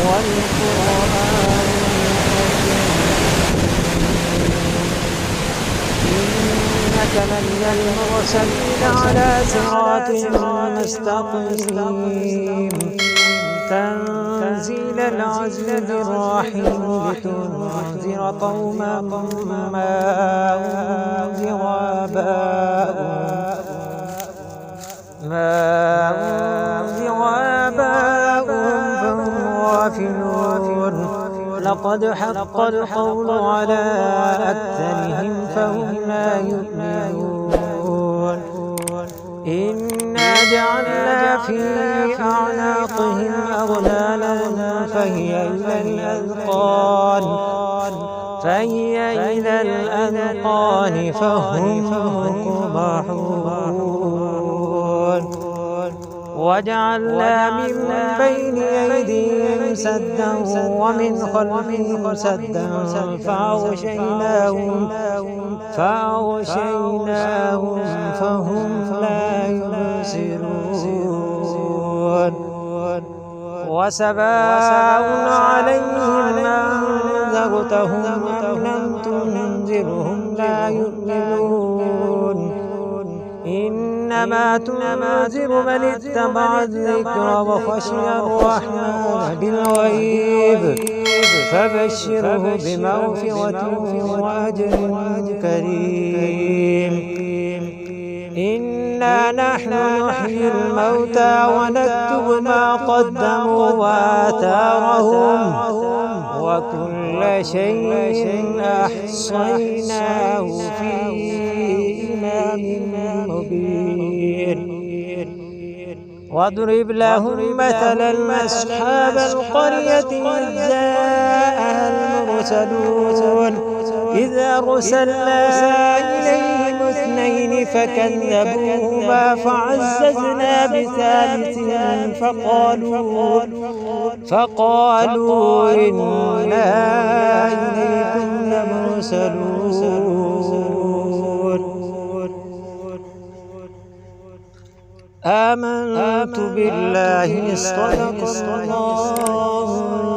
والقرآن إنك لمن المرسلين على صراط مستقيم تنزيل العزيز الرحيم لتنذر قوما ما أنذر آباؤهم فهم غافلون لقد حق القول على أكثرهم فهم لا يؤمنون إنا جعلنا في أعناقهم أغلالا فهي إلى الأذقان فهم مقمحون وجعلنا من بين أيديهم سدا ومن خلفهم سدا فأغشيناهم فهم لا يبصرون وسواء عليهم أنذرتهم أم لم تنذرهم لا يؤمنون إنما تنذر من اتبع الذكر وخشي الرحمن بالغيب فبشره بمغفرة وأجر كريم إنا نحن نحيي الموتى ونكتب ما قدموا وآثارهم وكل شيء أحصيناه في إمام مبين واضرب لهم مثلا أصحاب القرية إذ جاءها المرسلون إذا أرسلنا إليهم اثنين فكذبوهما فعززنا بثالث فقالوا إنا إليكم لمرسلون آمنت بالله صدق الله